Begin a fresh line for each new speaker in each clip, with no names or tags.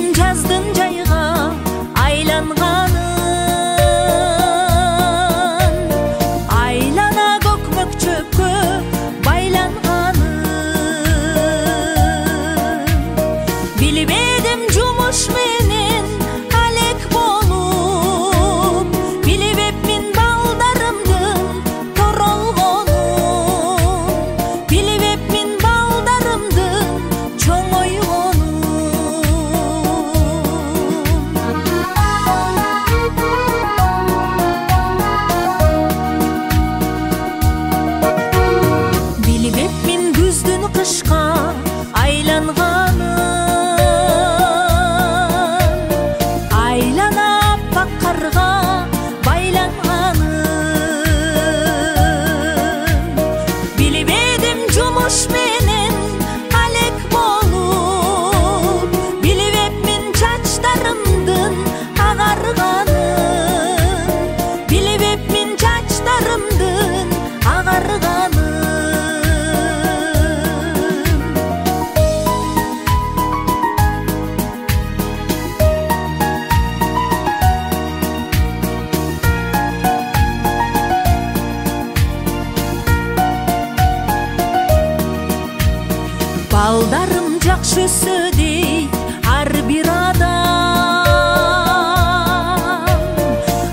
Билбедим жаздын жайга айланганын, айлана көкмөк чөпкө байланганын. Билбедим жумуш менен алек болуп, билбепмин балдарымдын торолгонун, билбепмин балдарымдын чоңойгонун. Билбепмин күздүн кышка айланганын, айлана аппак карга байланганын. Билбедим жумуш менен алек болуп, билбепмин чачтарымдын агарганын, билбепмин чачтарымдын агарганын. Балдарым жакшы сөйдей ар бир адам,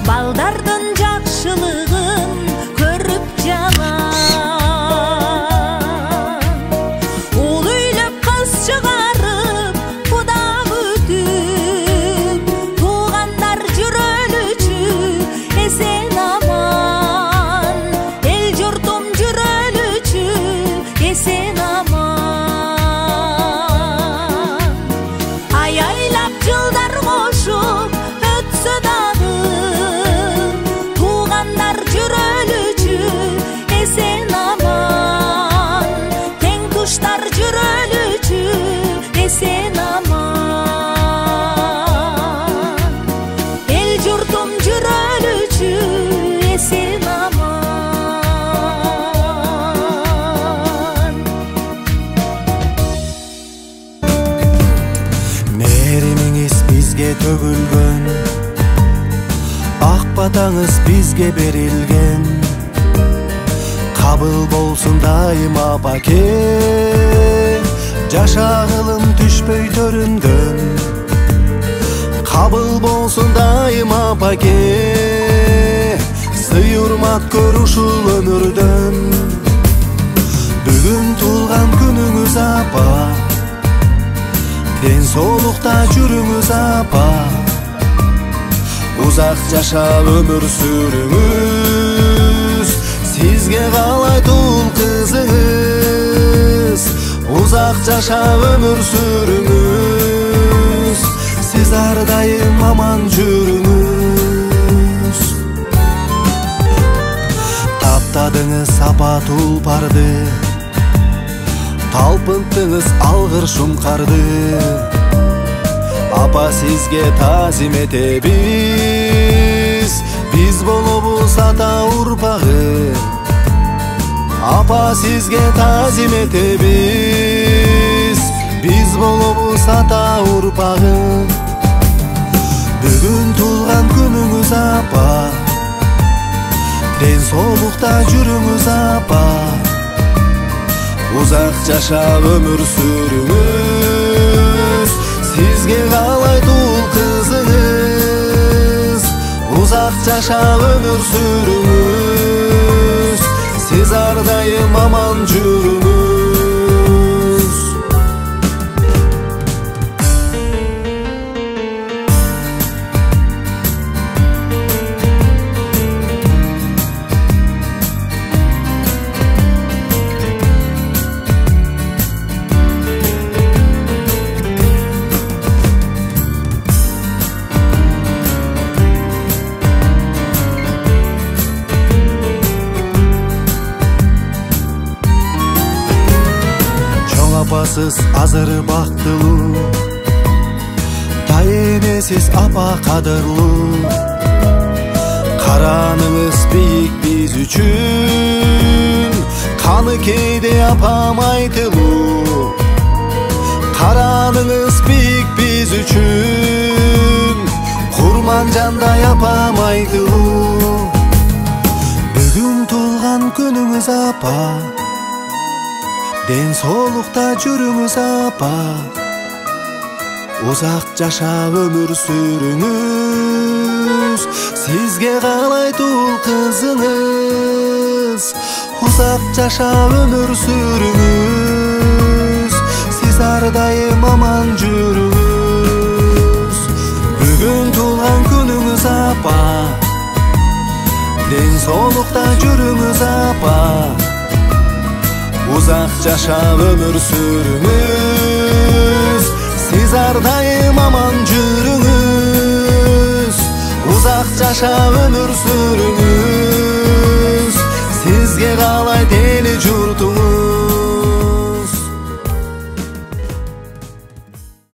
балдардын жакшылыгын көрүп жалан. Ул үйлөп кыз чыгарып куда күтүп, туугандар жүрөлүчү эсен аман, эл журтум жүрөлүчү эсен аман. Аяйлап жылдар кошуп өтсө дагы, туугандар жүрөлүчү эсен аман, тең туштар жүрөлүчү эсен аман, эл журтум жүрөлүчү эсен аман.
Мээримиңиз бизге төгүлгөн, ак батаңыз бизге берилген. Кабыл болсун дайыма баке, жашагылым түшпөй төрүмдөн. Кабыл болсун дайыма баке, сый урмат көр ушул өмүрдөн. Бүгүн туулган күнүңүз апа, ден соолукта жүрүңүз апа. Узак жашап өмүр сүрүңүз, сизге каалайт ул кызыңыз. Узак жашап өмүр сүрүңүз, сиз ар дайым аман жүрүңүз. Таптадыңыз апа тулпарды, талпынттыңыз алгыр шумкарды. Апа сизге тазим этебиз, биз болобуз ата урпагы. Апа сизге тазим этебиз, биз болобуз ата урпагы. Бүгүн туулган күнүңүз апа, ден соолукта жүрүңүз апа. Узак жашап өмүр сүрүңүз, сизге каалайт ул кызыңыз. Узак жашап өмүр сүрүңүз, сиз ар дайым аман жүрүңүз. Апасыз азыр бактылуу, тай эмесиз апа кадырлуу. Караныңыз бийик биз үчүн, каны кейде апам айтылуу. Караныңыз бийик биз үчүн, кандай апам айтуу. Бүгүн туулган күнүңүз апа, ден соолукта жүрүңүз апа. Узак жашап өмүр сүрүңүз, сизге каалайт ул кызыңыз. Узак жашап өмүр сүрүңүз, сиз ар дайым аман жүрүңүз. Бүгүн туулган күнүңүз апа, ден соолукта жүрүңүз апа. Узак жашап өмүр сүрүңүз, сиз ар дайым аман жүрүңүз. Узак жашап өмүр сүрүңүз.